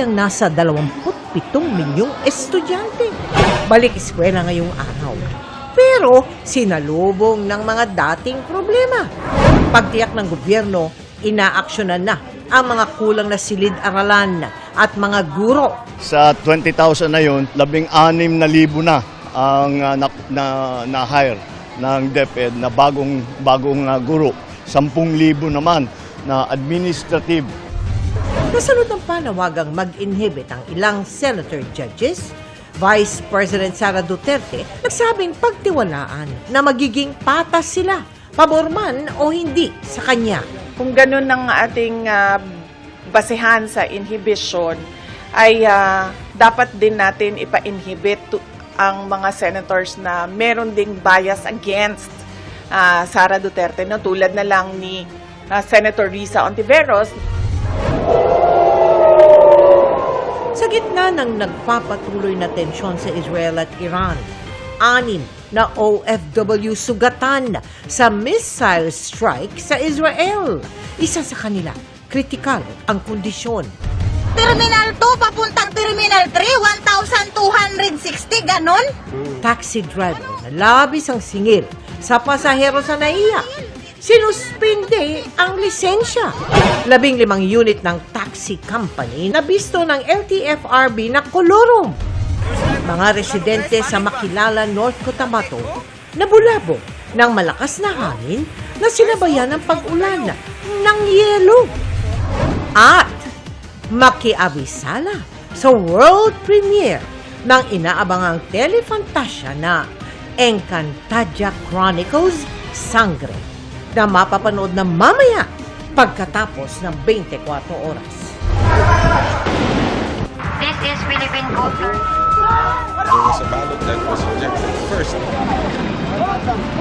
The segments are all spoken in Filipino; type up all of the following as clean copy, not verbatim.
ang nasa 27 milyong estudyante. Balik eskwela ngayong araw. Pero sinalubong ng mga dating problema. Pagtiyak ng gobyerno, inaaksyonan na ang mga kulang na silid-aralan at mga guro. Sa 20,000 na yun, 16,000 na ang na-hire ng DepEd na bagong guro. 10,000 naman na administrative. Nasunod ng panawagang mag-inhibit ang ilang senator judges, Vice President Sara Duterte nagsabing pagtiwalaan na magiging patas sila, pabor man o hindi sa kanya. Kung ganun ang ating basehan sa inhibition, ay dapat din natin ipa-inhibit ang mga senators na meron ding bias against Sara Duterte, no? Tulad na lang ni Senator Risa Ontiveros. Sa gitna ng nagpapatuloy na tensyon sa Israel at Iran, 6 na OFW sugatan sa missile strike sa Israel. Isa sa kanila, kritikal ang kondisyon. Terminal 2 papuntang Terminal 3, 1,260, ganon? Taxi driver na labis ang singil sa pasahero sa naiya. Sinuspinde ang lisensya. 15 unit ng taxi company na bisto ng LTFRB na kolorong. Mga residente sa Makilala, North Cotabato, nabulabog ng malakas na hangin na sinabayan ng pag-ulan ng yelo. At makiabisala sa world premiere ng inaabangang telefantasya na Encantadia Chronicles Sangre na mapapanood na mamaya pagkatapos ng 24 oras. This is Philippine culture. There was a ballot that was rejected first.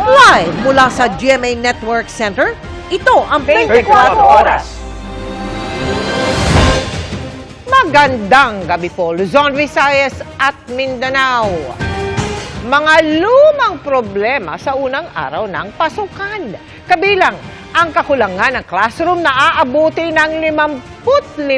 Live mula sa GMA Network Center, ito ang 24 oras. Magandang gabi po, Luzon, Visayas at Mindanao. Mga lumang problema sa unang araw ng pasukan. Kabilang ang kakulangan ng classroom na aabuti ng 55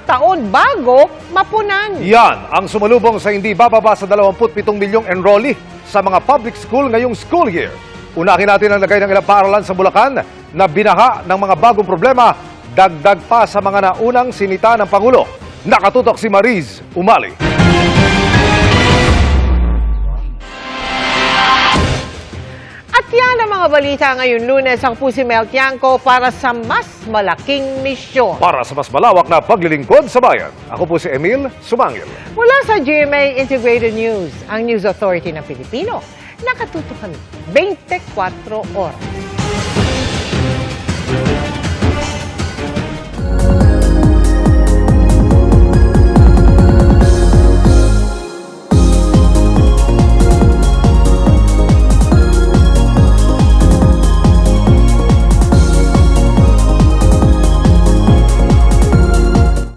taon bago mapunan. Yan ang sumalubong sa hindi bababa sa 27 milyong enrollee sa mga public school ngayong school year. Unahin natin ang lagay ng ilang paaralan sa Bulacan na binaha ng mga bagong problema, dagdag pa sa mga naunang sinita ng Pangulo. Nakatutok si Mariz Umali. At yan ang mga balita ngayon Lunes. Ang po si Mel Tiangco para sa mas malaking misyon. Para sa mas malawak na paglilingkod sa bayan, ako po si Emil Sumangil. Mula sa GMA Integrated News, ang News Authority ng Pilipino, nakatutok kami 24 oras.